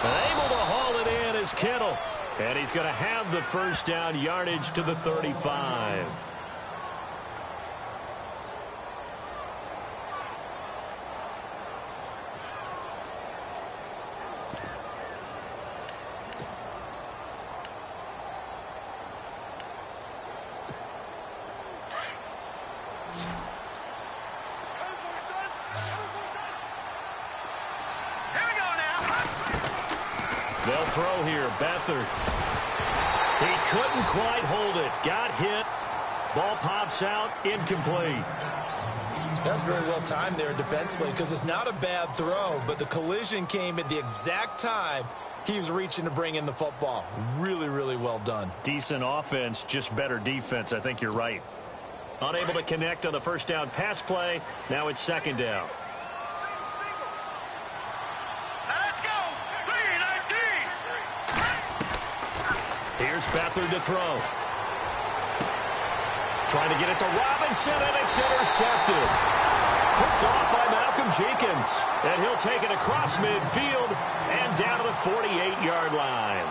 Able to haul it in is Kittle. And he's going to have the first down yardage to the 35. They'll throw here. Beathard. He couldn't quite hold it. Got hit. Ball pops out. Incomplete. That's very well timed there defensively because it's not a bad throw, but the collision came at the exact time he was reaching to bring in the football. Really, really well done. Decent offense, just better defense. I think you're right. Unable to connect on the first down pass play. Now it's second down. Let's go. 3-19. Here's Beathard to throw. Trying to get it to Robinson, and it's intercepted. Picked off by Malcolm Jenkins. And he'll take it across midfield and down to the 48-yard line.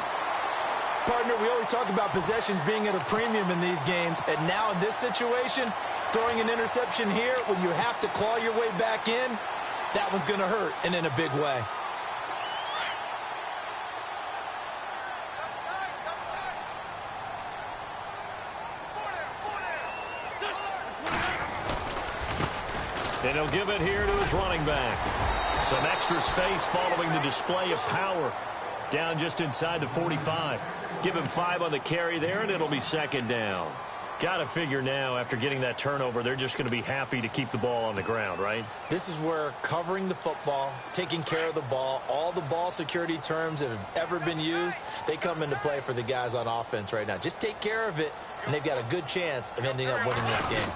Partner, we always talk about possessions being at a premium in these games. And now in this situation, throwing an interception here when you have to claw your way back in, that one's going to hurt, and in a big way. And he'll give it here to his running back. Some extra space following the display of power. Down just inside the 45. Give him 5 on the carry there, and it'll be second down. Got to figure now, after getting that turnover, they're just going to be happy to keep the ball on the ground, right? This is where covering the football, taking care of the ball, all the ball security terms that have ever been used, they come into play for the guys on offense right now. Just take care of it, and they've got a good chance of ending up winning this game.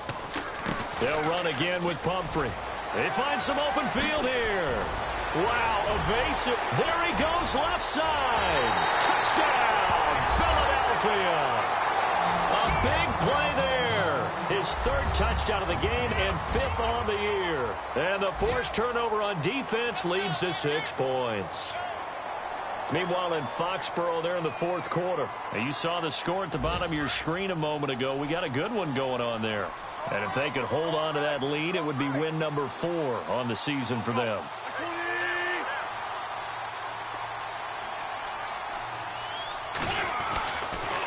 They'll run again with Pumphrey. They find some open field here. Wow, evasive. There he goes, left side. Touchdown, Philadelphia. A big play there. His 3rd touchdown of the game and 5th on the year. And the forced turnover on defense leads to 6 points. Meanwhile, in Foxborough, there in the 4th quarter. Now, you saw the score at the bottom of your screen a moment ago. We got a good one going on there. And if they could hold on to that lead, it would be win number 4 on the season for them.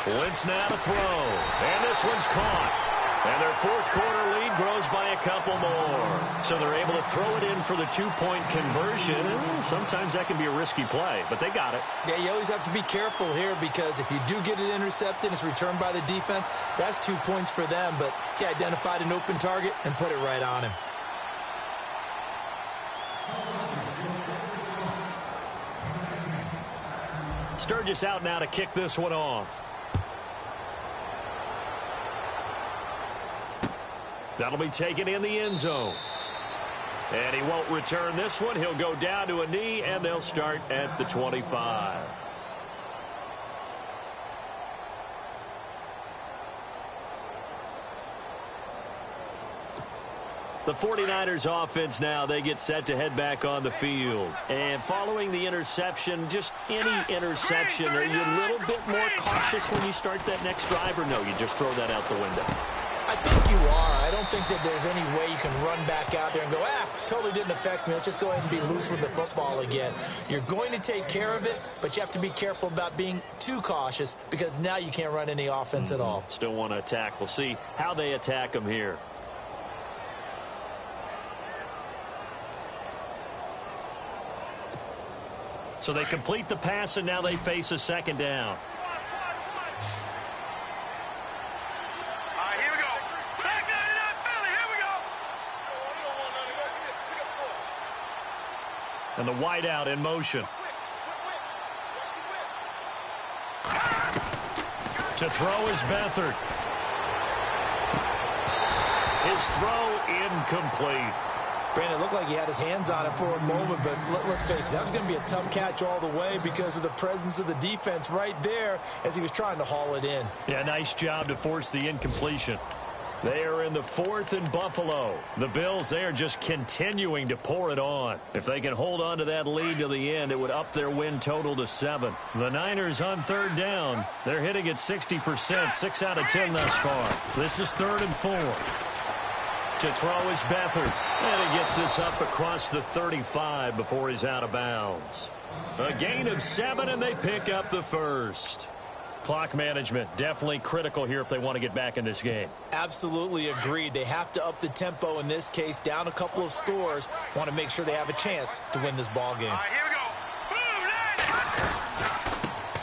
Wentz now to throw. And this one's caught. And their 4th quarter lead grows by a couple more. So they're able to throw it in for the 2-point conversion. Sometimes that can be a risky play, but they got it. Yeah, you always have to be careful here because if you do get it intercepted, it's returned by the defense. That's 2 points for them, but he identified an open target and put it right on him. Sturgis out now to kick this one off. That'll be taken in the end zone. And he won't return this one. He'll go down to a knee, and they'll start at the 25. The 49ers offense now, they get set to head back on the field. And following the interception, just any interception, are you a little bit more cautious when you start that next drive, or no, you just throw that out the window? I think you are. I don't think that there's any way you can run back out there and go, totally didn't affect me. Let's just go ahead and be loose with the football again. You're going to take care of it, but you have to be careful about being too cautious because now you can't run any offense at all. Still want to attack. We'll see how they attack them here. So they complete the pass, and now they face a second down. Here we go. Back 99 Philly. Here we go. And the wideout in motion. To throw is Beathard. His throw incomplete. Brandon, it looked like he had his hands on it for a moment, but let's face it, that was going to be a tough catch all the way because of the presence of the defense right there as he was trying to haul it in. Yeah, nice job to force the incompletion. They are in the 4th in Buffalo. The Bills, they are just continuing to pour it on. If they can hold on to that lead to the end, it would up their win total to 7. The Niners on 3rd down. They're hitting at 60%, 6 out of 10 thus far. This is 3rd and 4. To throw is Beathard. And he gets this up across the 35 before he's out of bounds. A gain of 7, and they pick up the first. Clock management definitely critical here if they want to get back in this game. Absolutely agreed. They have to up the tempo in this case, down a couple of scores. Want to make sure they have a chance to win this ball game. Here we go. Boom,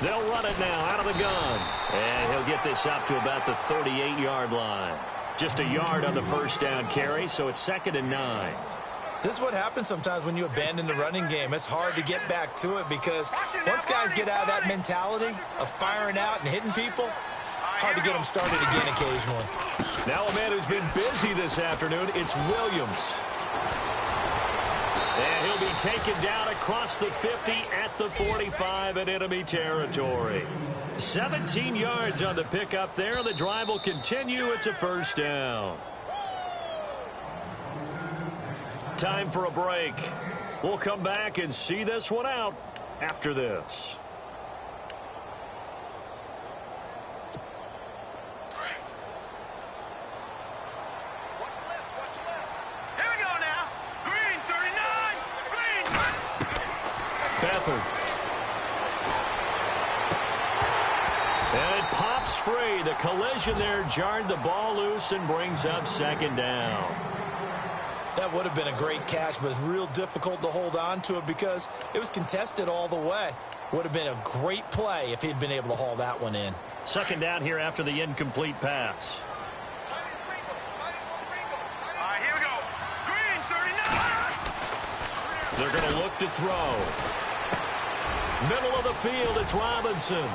They'll run it now out of the gun. And he'll get this up to about the 38-yard line. Just a yard on the first down carry, so it's 2nd and 9. This is what happens sometimes when you abandon the running game. It's hard to get back to it because once guys get out of that mentality of firing out and hitting people, hard to get them started again occasionally. Now a man who's been busy this afternoon, it's Williams. And he'll be taken down across the 50 at the 45 in enemy territory. 17 yards on the pickup there. The drive will continue. It's a first down. Time for a break. We'll come back and see this one out after this. Here we go now. Green, 39. Green. Beathard. And it pops free. The collision there jarred the ball loose and brings up 2nd down. That would have been a great catch, but it's real difficult to hold on to it because it was contested all the way. Would have been a great play if he'd been able to haul that one in. 2nd down here after the incomplete pass. All right, here we go. Green, 39. They're going to look to throw. Middle of the field, it's Robinson.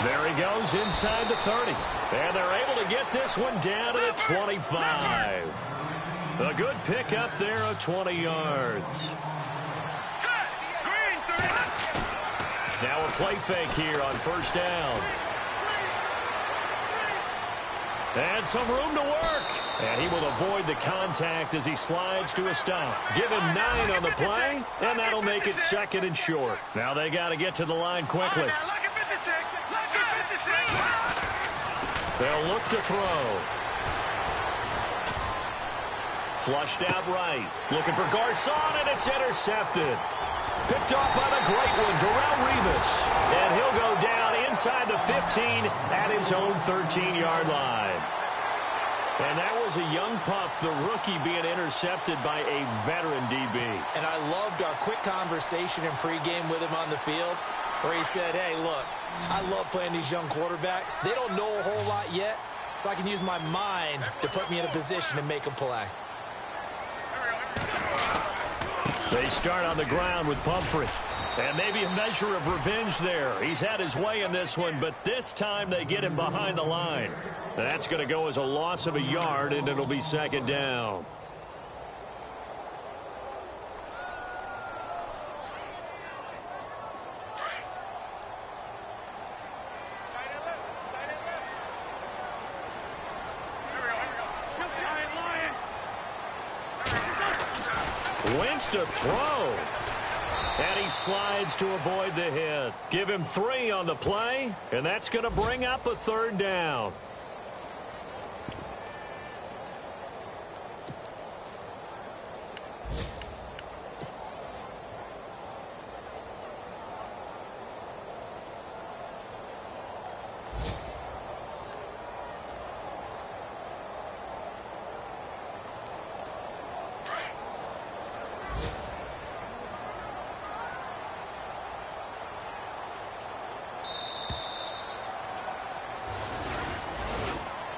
There he goes inside the 30. And they're able to get this one down to the 25. A good pickup there of 20 yards. Set. Green, 39. Now a play fake here on first down. And some room to work. And he will avoid the contact as he slides to a stop. Give him 9 on the play, and that'll make it 2nd and short. Now they got to get to the line quickly. Now look at 56. Look at 56. They'll look to throw. Flushed out right. Looking for Garcon, and it's intercepted. Picked off by the great one, Darrelle Revis. And he'll go down inside the 15 at his own 13-yard line. And that was a young pup, the rookie, being intercepted by a veteran DB. And I loved our quick conversation in pregame with him on the field where he said, hey, look, I love playing these young quarterbacks. They don't know a whole lot yet, so I can use my mind to put me in a position to make a play. They start on the ground with Pumphrey. And maybe a measure of revenge there. He's had his way in this one, but this time they get him behind the line. That's going to go as a loss of a yard, and it'll be 2nd down. Wentz to throw. And he slides to avoid the hit. Give him 3 on the play, and that's going to bring up a 3rd down.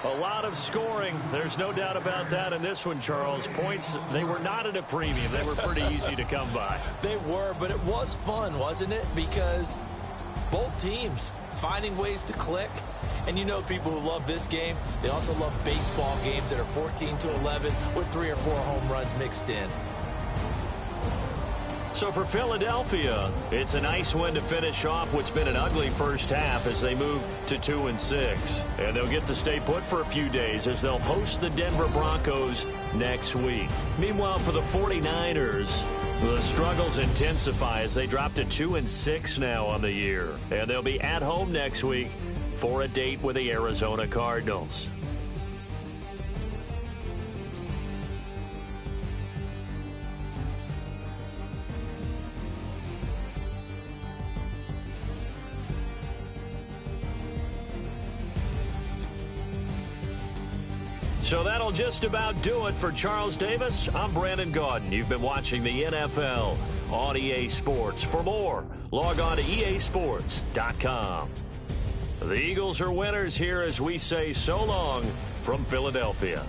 A lot of scoring. There's no doubt about that in this one, Charles. Points, they were not at a premium. They were pretty easy to come by. They were, but it was fun, wasn't it? Because both teams finding ways to click. And you know people who love this game, they also love baseball games that are 14-11 with 3 or 4 home runs mixed in. So for Philadelphia, it's a nice win to finish off what's been an ugly first half as they move to 2-6. And they'll get to stay put for a few days as they'll host the Denver Broncos next week. Meanwhile, for the 49ers, the struggles intensify as they drop to 2-6 now on the year. And they'll be at home next week for a date with the Arizona Cardinals. So that'll just about do it for Charles Davis. I'm Brandon Gaudin. You've been watching the NFL on EA Sports. For more, log on to easports.com. The Eagles are winners here as we say so long from Philadelphia.